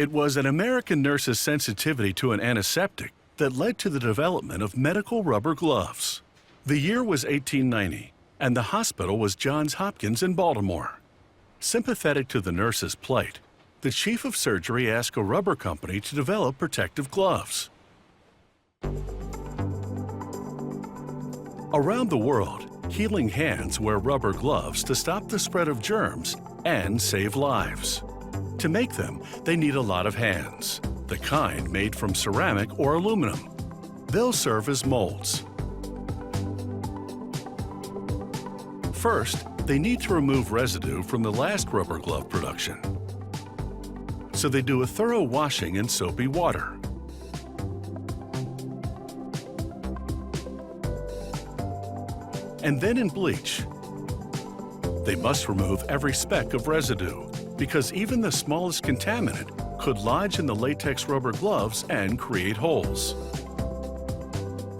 It was an American nurse's sensitivity to an antiseptic that led to the development of medical rubber gloves. The year was 1890, and the hospital was Johns Hopkins in Baltimore. Sympathetic to the nurse's plight, the chief of surgery asked a rubber company to develop protective gloves. Around the world, healing hands wear rubber gloves to stop the spread of germs and save lives. To make them, they need a lot of hands, the kind made from ceramic or aluminum. They'll serve as molds. First, they need to remove residue from the last rubber glove production. So they do a thorough washing in soapy water. And then in bleach. They must remove every speck of residue, because even the smallest contaminant could lodge in the latex rubber gloves and create holes.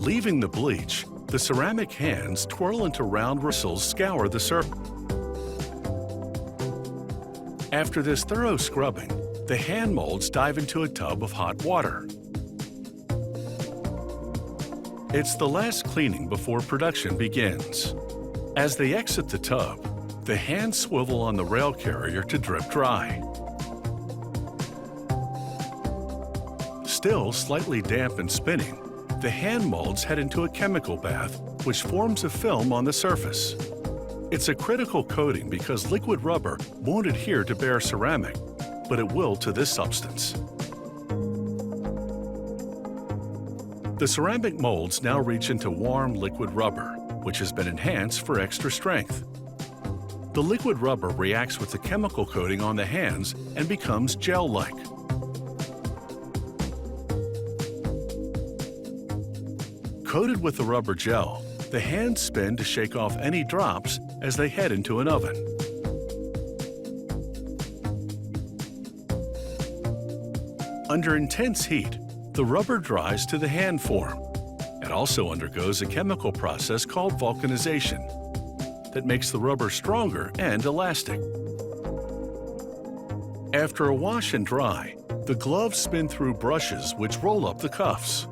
Leaving the bleach, the ceramic hands twirl into round bristles scour the surface. After this thorough scrubbing, the hand molds dive into a tub of hot water. It's the last cleaning before production begins. As they exit the tub, the hands swivel on the rail carrier to drip dry. Still slightly damp and spinning, the hand molds head into a chemical bath, which forms a film on the surface. It's a critical coating because liquid rubber won't adhere to bare ceramic, but it will to this substance. The ceramic molds now reach into warm liquid rubber, which has been enhanced for extra strength. The liquid rubber reacts with the chemical coating on the hands and becomes gel-like. Coated with the rubber gel, the hands spin to shake off any drops as they head into an oven. Under intense heat, the rubber dries to the hand form. It also undergoes a chemical process called vulcanization that makes the rubber stronger and elastic. After a wash and dry, the gloves spin through brushes which roll up the cuffs.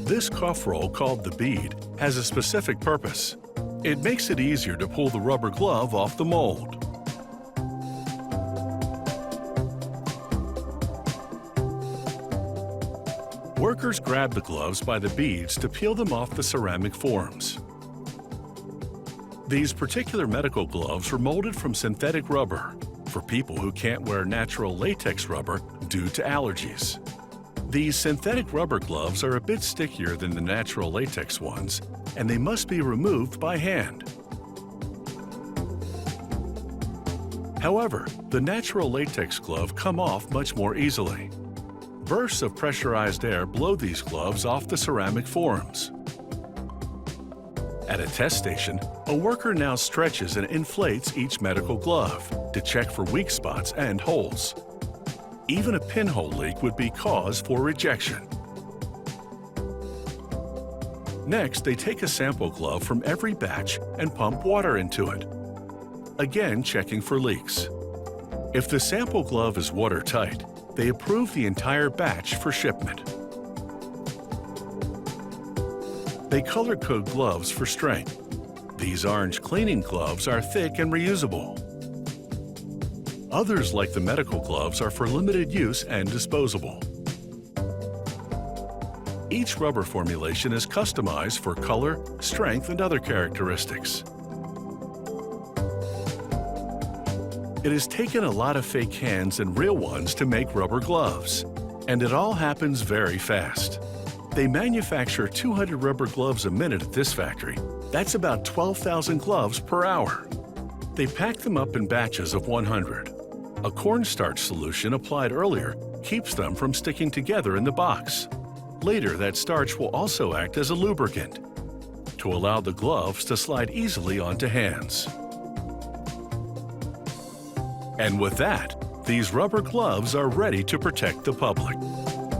This cuff roll, called the bead, has a specific purpose. It makes it easier to pull the rubber glove off the mold. Workers grab the gloves by the beads to peel them off the ceramic forms. These particular medical gloves were molded from synthetic rubber for people who can't wear natural latex rubber due to allergies. These synthetic rubber gloves are a bit stickier than the natural latex ones, and they must be removed by hand. However, the natural latex gloves come off much more easily. Bursts of pressurized air blow these gloves off the ceramic forms. At a test station, a worker now stretches and inflates each medical glove to check for weak spots and holes. Even a pinhole leak would be cause for rejection. Next, they take a sample glove from every batch and pump water into it, again checking for leaks. If the sample glove is watertight, they approve the entire batch for shipment. They color-code gloves for strength. These orange cleaning gloves are thick and reusable. Others, like the medical gloves, are for limited use and disposable. Each rubber formulation is customized for color, strength, and other characteristics. It has taken a lot of fake hands and real ones to make rubber gloves, and it all happens very fast. They manufacture 200 rubber gloves a minute at this factory. That's about 12,000 gloves per hour. They pack them up in batches of 100. A cornstarch solution applied earlier keeps them from sticking together in the box. Later, that starch will also act as a lubricant to allow the gloves to slide easily onto hands. And with that, these rubber gloves are ready to protect the public.